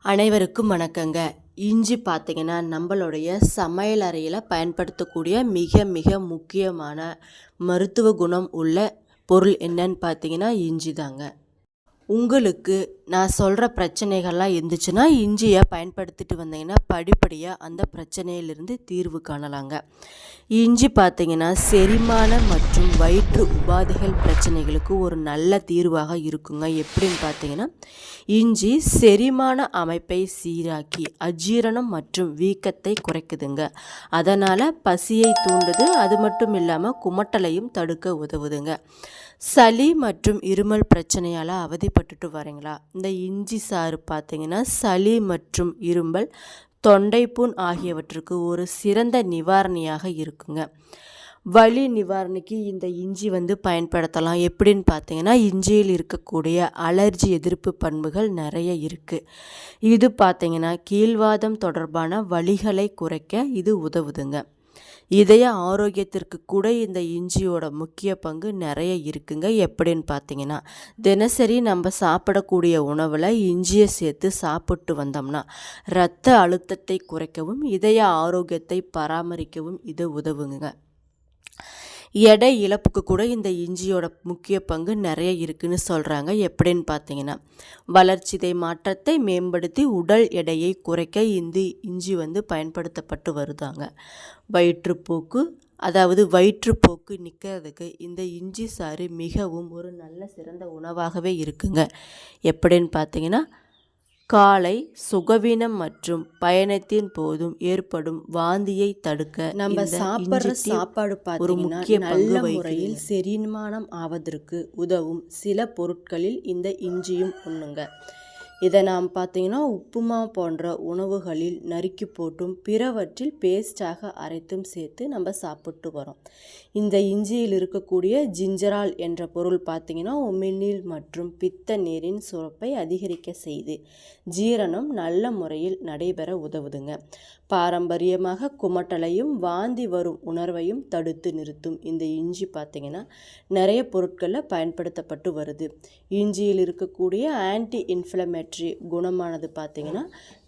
அனைவருக்கும் வணக்கங்க. இஞ்சி பார்த்தீங்கன்னா, நம்மளுடைய சமையல் அறையில் பயன்படுத்தக்கூடிய மிக மிக முக்கியமான மருத்துவ குணம் உள்ள பொருள் என்னன்னு பார்த்தீங்கன்னா, இஞ்சி தாங்க. உங்களுக்கு நான் சொல்கிற பிரச்சனைகள்லாம் இருந்துச்சுன்னா, இஞ்சியை பயன்படுத்திட்டு வந்தீங்கன்னா படிப்படியாக அந்த பிரச்சனையிலிருந்து தீர்வு காணலாங்க. இஞ்சி பார்த்தீங்கன்னா, செரிமான மற்றும் வயிற்று உபாதைகள் பிரச்சனைகளுக்கு ஒரு நல்ல தீர்வாக இருக்குங்க. எப்படின்னு பார்த்தீங்கன்னா, இஞ்சி செரிமான அமைப்பை சீராக்கி அஜீரணம் மற்றும் வீக்கத்தை குறைக்குதுங்க. அதனால் பசியை தூண்டுது. அது மட்டும் இல்லாமல் குமட்டலையும் தடுக்க உதவுதுங்க. சளி மற்றும் இருமல் பிரச்சனையால் அவதிப்பட்டுட்டு வரீங்களா? இந்த இஞ்சி சாறு பார்த்தீங்கன்னா, சளி மற்றும் இருமல், தொண்டைப்புண் ஆகியவற்றுக்கு ஒரு சிறந்த நிவாரணியாக இருக்குங்க. வலி நிவாரணிக்கு இந்த இஞ்சி பயன்படுத்தலாம். எப்படின்னு பார்த்தீங்கன்னா, இஞ்சியில் இருக்கக்கூடிய அலர்ஜி எதிர்ப்பு பண்புகள் நிறைய இருக்குது. இது பார்த்தீங்கன்னா, கீழ்வாதம் தொடர்பான வலிகளை குறைக்க இது உதவுதுங்க. இதய ஆரோக்கியத்திற்கு கூட இந்த இஞ்சியோட முக்கிய பங்கு நிறைய இருக்குங்க. எப்படின்னு பார்த்தீங்கன்னா, தினசரி நம்ம சாப்பிடக்கூடிய உணவில் இஞ்சியை சேர்த்து சாப்பிட்டு வந்தோம்னா இரத்த அழுத்தத்தை குறைக்கவும் இதய ஆரோக்கியத்தை பராமரிக்கவும் இது உதவுங்க. எடை இழப்புக்கு கூட இந்த இஞ்சியோட முக்கிய பங்கு நிறைய இருக்குன்னு சொல்கிறாங்க. எப்படின்னு பார்த்தீங்கன்னா, வளர்ச்சிதை மாற்றத்தை மேம்படுத்தி உடல் எடையை குறைக்க இந்த இஞ்சி பயன்படுத்தப்பட்டு வருதாங்க. வயிற்றுப்போக்கு வயிற்றுப்போக்கு நிற்கிறதுக்கு இந்த இஞ்சி சாறு மிகவும் ஒரு நல்ல சிறந்த உணவாகவே இருக்குங்க. எப்படின்னு பார்த்தீங்கன்னா, காலை சுகவீனம் மற்றும் பயணத்தின் போதும் ஏற்படும் வாந்தியை தடுக்க நம்ம சாப்பிட்ற சாப்பாடு ஒரு முக்கிய நல்ல முறையில் செரிமானம் ஆவதற்கு உதவும் சில பொருட்களில் இந்த இஞ்சியும் ஒன்றுங்க. இதை நாம் பார்த்தீங்கன்னா, உப்புமா போன்ற உணவுகளில் நறுக்கி போட்டும் பிறவற்றில் பேஸ்டாக அரைத்தும் சேர்த்து நம்ம சாப்பிட்டு வரோம். இந்த இஞ்சியில் இருக்கக்கூடிய ஜிஞ்சரால் என்ற பொருள் பார்த்தீங்கன்னா, உமிழ்நீர் மற்றும் பித்த நீரின் சுரப்பை அதிகரிக்க செய்து ஜீரணம் நல்ல முறையில் நடைபெற உதவுதுங்க. பாரம்பரியமாக குமட்டலையும் வாந்தி வரும் உணர்வையும் தடுத்து நிறுத்தும் இந்த இஞ்சி பார்த்தீங்கன்னா, நிறைய பொருட்களில் பயன்படுத்தப்பட்டு வருது. இஞ்சியில் இருக்கக்கூடிய ஆன்டி இன்ஃப்ளமேட்டரி குணமானது பார்த்தீங்கன்னா,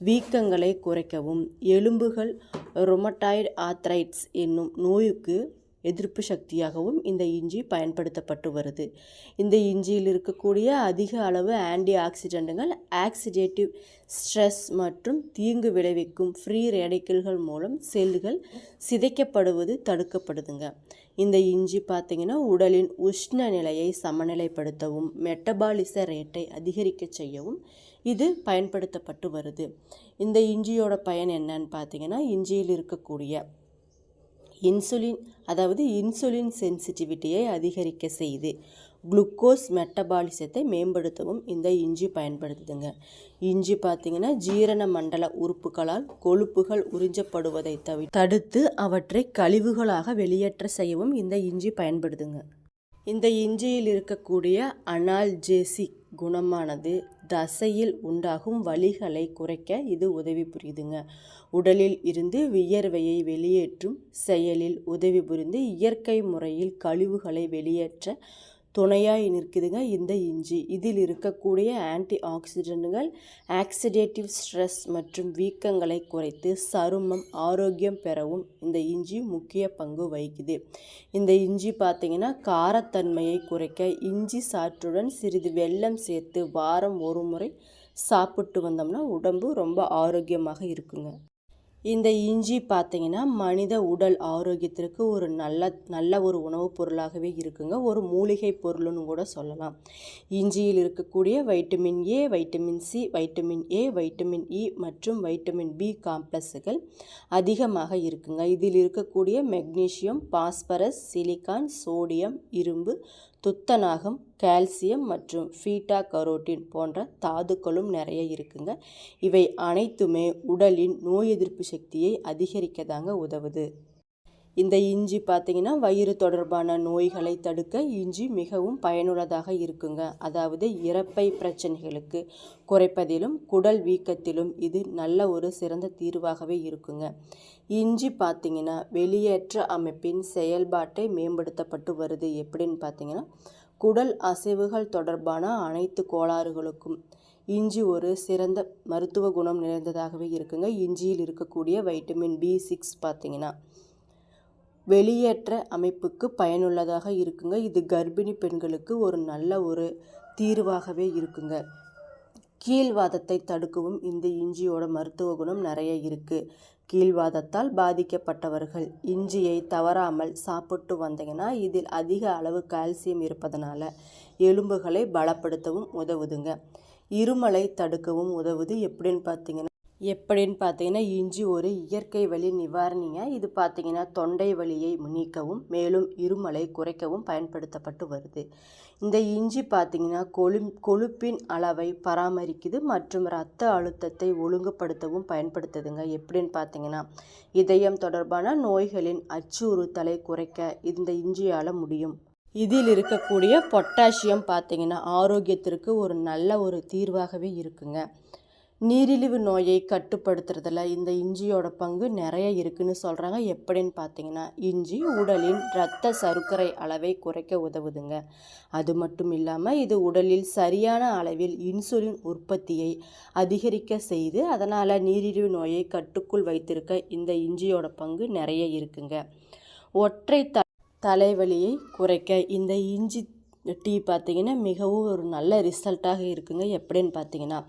வீக்கங்களை குறைக்கவும் எலும்புகள் ரொமட்டாய்டு ஆர்த்ரைட்டிஸ் என்னும் நோய்க்கு எதிர்ப்பு சக்தியாகவும் இந்த இஞ்சி பயன்படுத்தப்பட்டு வருது. இந்த இஞ்சியில் இருக்கக்கூடிய அதிக அளவு ஆன்டி ஆக்சிடென்ட்டுகள் ஆக்சிடேட்டிவ் ஸ்ட்ரெஸ் மற்றும் தீங்கு விளைவிக்கும் ஃப்ரீ ரேடிக்கல்கள் மூலம் செல்கள் சிதைக்கப்படுவது தடுக்கப்படுதுங்க. இந்த இஞ்சி பார்த்திங்கன்னா, உடலின் உஷ்ண நிலையை சமநிலைப்படுத்தவும் மெட்டபாலிச ரேட்டை அதிகரிக்க செய்யவும் இது பயன்படுத்தப்பட்டு வருது. இந்த இஞ்சியோட பயன் என்னன்னு பார்த்தீங்கன்னா, இஞ்சியில் இருக்கக்கூடிய இன்சுலின் சென்சிட்டிவிட்டியை அதிகரிக்க செய்து குளுக்கோஸ் மெட்டபாலிசத்தை மேம்படுத்தவும் இந்த இஞ்சி பயன்படுத்துதுங்க. இஞ்சி பார்த்திங்கன்னா, ஜீரண மண்டல உறுப்புகளால் கொழுப்புகள் உறிஞ்சப்படுவதை தடுத்து அவற்றை கழிவுகளாக வெளியேற்ற செய்யவும் இந்த இஞ்சி பயன்படுதுங்க. இந்த இஞ்சியில் இருக்கக்கூடிய அனால்ஜெசிக் குணமானது தசையில் உண்டாகும் வலிகளை குறைக்க இது உதவி புரியுதுங்க. உடலில் இருந்து வியர்வையை வெளியேற்றும் செயலில் உதவி புரிந்து இயற்கை முறையில் கழிவுகளை வெளியேற்ற துணையாய் நிற்குதுங்க இந்த இஞ்சி. இதில் இருக்கக்கூடிய ஆன்டி ஆக்சிடென்ட்டுகள் ஆக்சிடேட்டிவ் ஸ்ட்ரெஸ் மற்றும் வீக்கங்களை குறைத்து சருமம் ஆரோக்கியம் பெறவும் இந்த இஞ்சி முக்கிய பங்கு வகிக்குது. இந்த இஞ்சி பார்த்திங்கன்னா, காரத்தன்மையை குறைக்க இஞ்சி சாற்றுடன் சிறிது வெல்லம் சேர்த்து வாரம் ஒரு முறை சாப்பிட்டு வந்தோம்னா உடம்பு ரொம்ப ஆரோக்கியமாக இருக்குங்க. இந்த இஞ்சி பார்த்திங்கன்னா, மனித உடல் ஆரோக்கியத்திற்கு ஒரு நல்ல ஒரு உணவுப் பொருளாகவே இருக்குங்க. ஒரு மூலிகை பொருள்னு கூட சொல்லலாம். இஞ்சியில் இருக்கக்கூடிய vitamin A, vitamin C, vitamin A, vitamin E மற்றும் வைட்டமின் பி காம்ப்ளெக்ஸுகள் அதிகமாக இருக்குங்க. இதில் இருக்கக்கூடிய மெக்னீசியம், பாஸ்பரஸ், சிலிக்கான், சோடியம், இரும்பு, துத்தநாகம், கால்சியம் மற்றும் பீட்டா கரோட்டின் போன்ற தாதுக்களும் நிறைய இருக்குங்க. இவை அனைத்துமே உடலின் நோய் எதிர்ப்பு சக்தியை அதிகரிக்கதாங்க உதவுது. இந்த இஞ்சி பார்த்திங்கன்னா, வயிறு தொடர்பான நோய்களை தடுக்க இஞ்சி மிகவும் பயனுள்ளதாக இருக்குங்க. இரைப்பை பிரச்சனைகளுக்கு குறைப்பதிலும் குடல் வீக்கத்திலும் இது நல்ல ஒரு சிறந்த தீர்வாகவே இருக்குங்க. இஞ்சி பார்த்திங்கன்னா, வெளியேற்ற அமைப்பின் செயல்பாட்டை மேம்படுத்தப்பட்டு வருது. எப்படின்னு பார்த்திங்கன்னா, குடல் அசைவுகள் தொடர்பான அனைத்து கோளாறுகளுக்கும் இஞ்சி ஒரு சிறந்த மருத்துவ குணம் நிறைந்ததாகவே இருக்குங்க. இஞ்சியில் இருக்கக்கூடிய வைட்டமின் B6 பார்த்திங்கன்னா வெளியேற்ற அமைப்புக்கு பயனுள்ளதாக இருக்குங்க. இது கர்ப்பிணி பெண்களுக்கு ஒரு நல்ல ஒரு தீர்வாகவே இருக்குங்க. கீழ்வாதத்தை தடுக்கவும் இந்த இஞ்சியோட மருத்துவ குணம் நிறைய இருக்குது. கீழ்வாதத்தால் பாதிக்கப்பட்டவர்கள் இஞ்சியை தவறாமல் சாப்பிட்டு வந்தீங்கன்னா இதில் அதிக அளவு கால்சியம் இருப்பதனால எலும்புகளை பலப்படுத்தவும் உதவுதுங்க. இருமலை தடுக்கவும் உதவுது. எப்படின்னு பார்த்தீங்கன்னா இஞ்சி ஒரு இயற்கை வலி நிவாரணிங்க. இது பார்த்தீங்கன்னா தொண்டை வலியை நீக்கவும் மேலும் இருமலை குறைக்கவும் பயன்படுத்தப்பட்டு வருது. இந்த இஞ்சி பார்த்தீங்கன்னா கொழுப்பின் அளவை பராமரிக்குது மற்றும் இரத்த அழுத்தத்தை ஒழுங்குபடுத்தவும் பயன்படுத்துதுங்க. எப்படின்னு பார்த்தீங்கன்னா இதயம் தொடர்பான நோய்களின் அச்சுறுத்தலை குறைக்க இந்த இஞ்சியால் முடியும். இதில் இருக்கக்கூடிய பொட்டாசியம் பார்த்தீங்கன்னா ஆரோக்கியத்திற்கு ஒரு நல்ல ஒரு தீர்வாகவே இருக்குங்க. நீரிழிவு நோயை கட்டுப்படுத்துறதுல இந்த இஞ்சியோட பங்கு நிறைய இருக்குன்னு சொல்கிறாங்க. எப்படின்னு பார்த்தீங்கன்னா இஞ்சி உடலின் இரத்த சர்க்கரை அளவை குறைக்க உதவுதுங்க. அது மட்டும் இல்லாமல் இது உடலில் சரியான அளவில் இன்சுலின் உற்பத்தியை அதிகரிக்க செய்து அதனால் நீரிழிவு நோயை கட்டுக்குள் வைத்திருக்க இந்த இஞ்சியோட பங்கு நிறைய இருக்குங்க. ஒற்றை தலைவலியை குறைக்க இந்த இஞ்சி டீ பார்த்திங்கன்னா மிகவும் ஒரு நல்ல ரிசல்ட்டாக இருக்குங்க. எப்படின்னு பார்த்தீங்கன்னா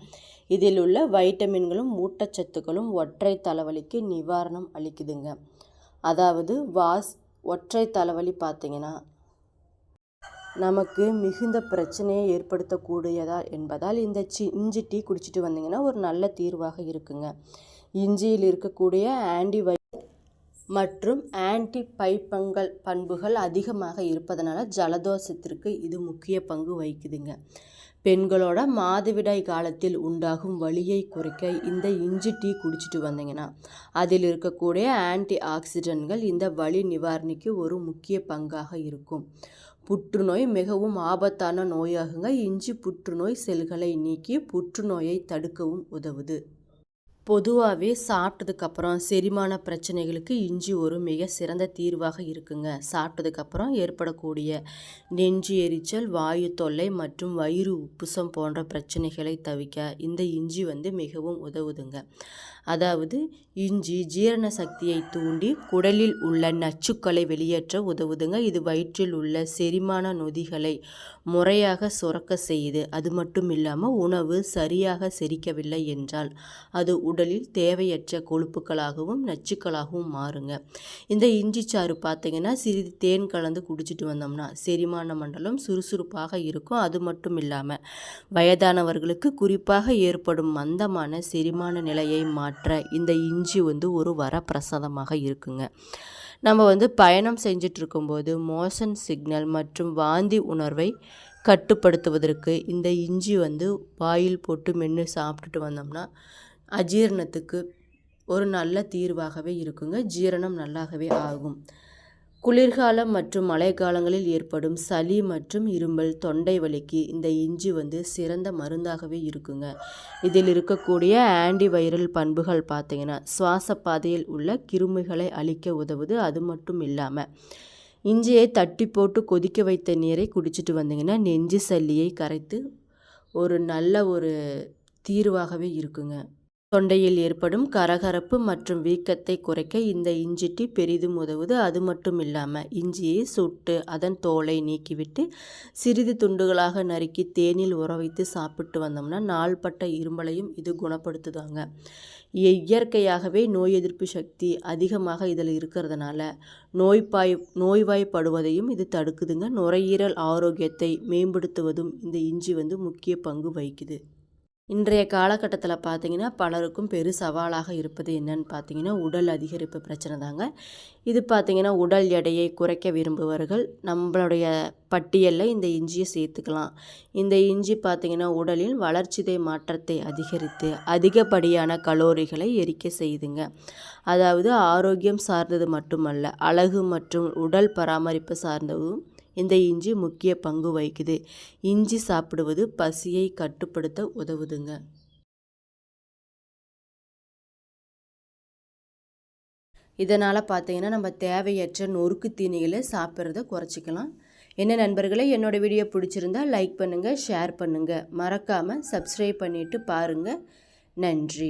இதில் உள்ள வைட்டமின்களும் ஊட்டச்சத்துக்களும் ஒற்றை தலைவலிக்கு நிவாரணம் அளிக்குதுங்க. அதாவது ஒற்றை தலைவலி பார்த்திங்கன்னா நமக்கு மிகுந்த பிரச்சனையை ஏற்படுத்தக்கூடியதா என்பதால் இந்த இஞ்சி டீ குடிச்சிட்டு வந்தீங்கன்னா ஒரு நல்ல தீர்வாக இருக்குங்க. இஞ்சியில் இருக்கக்கூடிய மற்றும் ஆன்டிபைபங்கல் பண்புகள் அதிகமாக இருப்பதனால ஜலதோஷத்திற்கு இது முக்கிய பங்கு வகிக்குதுங்க. பெண்களோட மாதவிடாய் காலத்தில் உண்டாகும் வலியை குறைக்க இந்த இஞ்சி டீ குடிச்சிட்டு வந்தீங்கன்னா அதில் இருக்கக்கூடிய ஆன்டி ஆக்சிடென்ட்கள் இந்த வலி நிவாரணிக்கு ஒரு முக்கிய பங்காக இருக்கும். புற்றுநோய் மிகவும் ஆபத்தான நோயாகுங்க. இஞ்சி புற்றுநோய் செல்களை நீக்கி புற்றுநோயை தடுக்கவும் உதவுது. பொதுவாகவே சாப்பிட்டதுக்கப்புறம் செரிமான பிரச்சனைகளுக்கு இஞ்சி ஒரு மிக சிறந்த தீர்வாக இருக்குங்க. சாப்பிட்டதுக்கப்புறம் ஏற்படக்கூடிய நெஞ்சு எரிச்சல், வாயு தொல்லை மற்றும் வயிறு உப்புசம் போன்ற பிரச்சனைகளை தவிர்க்க இந்த இஞ்சி மிகவும் உதவுதுங்க. அதாவது இஞ்சி ஜீரண சக்தியை தூண்டி குடலில் உள்ள நச்சுக்களை வெளியேற்ற உதவுதுங்க. இது வயிற்றில் உள்ள செரிமான நொதிகளை முறையாக சுரக்க செய்யுது. அது மட்டும் இல்லாமல் உணவு சரியாக செரிக்கவில்லை என்றால் அது உடலில் தேவையற்ற கொழுப்புகளாகவும் நச்சுக்களாகவும் மாறுங்க. இந்த இஞ்சி சாறு பார்த்திங்கன்னா சிறிது தேன் கலந்து குடிச்சிட்டு வந்தோம்னா செரிமான மண்டலம் சுறுசுறுப்பாக இருக்கும். அது மட்டும் இல்லாமல் வயதானவர்களுக்கு குறிப்பாக ஏற்படும் மந்தமான செரிமான நிலையை மாற்ற இந்த இஞ்சி ஒரு வரப்பிரசாதமாக இருக்குங்க. நம்ம பயணம் செஞ்சுட்டு இருக்கும்போது மோஷன் சிக்னல் மற்றும் வாந்தி உணர்வை கட்டுப்படுத்துவதற்கு இந்த இஞ்சி வாயில் போட்டு மென்று சாப்பிட்டுட்டு வந்தோம்னா அஜீரணத்துக்கு ஒரு நல்ல தீர்வாகவே இருக்குங்க. ஜீரணம் நல்லாகவே ஆகும். குளிர்காலம் மற்றும் மழைக்காலங்களில் ஏற்படும் சளி மற்றும் இருமல், தொண்டை வலிக்கு இந்த இஞ்சி சிறந்த மருந்தாகவே இருக்குங்க. இதில் இருக்கக்கூடிய ஆன்டிவைரல் பண்புகள் பார்த்திங்கன்னா சுவாச பாதையில் உள்ள கிருமிகளை அழிக்க உதவுது. அது மட்டும் இல்லாமல் இஞ்சியை தட்டி போட்டு கொதிக்க வைத்த நீரை குடிச்சிட்டு வந்தீங்கன்னா நெஞ்சு சளியை கரைத்து ஒரு நல்ல ஒரு தீர்வாகவே இருக்குங்க. தொண்டையில் ஏற்படும் கரகரப்பு மற்றும் வீக்கத்தை குறைக்க இந்த இஞ்சி டீ பெரிதும் உதவுது. அது மட்டும் இல்லாமல் இஞ்சியை சுட்டு அதன் தோலை நீக்கிவிட்டு சிறிது துண்டுகளாக நறுக்கி தேனில் உற வைத்து சாப்பிட்டு வந்தோம்னா நாள்பட்ட இருமலையும் இது குணப்படுத்துதாங்க. இயற்கையாகவே நோய் எதிர்ப்பு சக்தி அதிகமாக இதில் இருக்கிறதுனால நோய்வாய்ப்படுவதையும் இது தடுக்குதுங்க. நுரையீரல் ஆரோக்கியத்தை மேம்படுத்துவதும் இந்த இஞ்சி முக்கிய பங்கு வகிக்குது. இன்றைய காலகட்டத்தில் பார்த்திங்கன்னா பலருக்கும் சவாலாக இருப்பது என்னன்னு பார்த்தீங்கன்னா உடல் அதிகரிப்பு பிரச்சனை தாங்க. இது பார்த்திங்கன்னா உடல் எடையை குறைக்க விரும்புபவர்கள் நம்மளுடைய பட்டியலில் இந்த இஞ்சியை சேர்த்துக்கலாம். இந்த இஞ்சி பார்த்திங்கன்னா உடலில் வளர்சிதை மாற்றத்தை அதிகரித்து அதிகப்படியான கலோரிகளை எரிக்க செய்யுதுங்க. அதாவது ஆரோக்கியம் சார்ந்தது மட்டுமல்ல, அழகு மற்றும் உடல் பராமரிப்பு சார்ந்ததும் இந்த இஞ்சி முக்கிய பங்கு வகிக்குது. இஞ்சி சாப்பிடுவது பசியை கட்டுப்படுத்த உதவுதுங்க. இதனால் பார்த்தீங்கன்னா நம்ம தேவையற்ற நொறுக்கு தீனிகளை சாப்பிட்றத குறைச்சிக்கலாம். என்ன நண்பர்களே, என்னோட வீடியோ பிடிச்சிருந்தா லைக் பண்ணுங்கள், ஷேர் பண்ணுங்கள், மறக்காமல் சப்ஸ்கிரைப் பண்ணிவிட்டு பாருங்கள். நன்றி.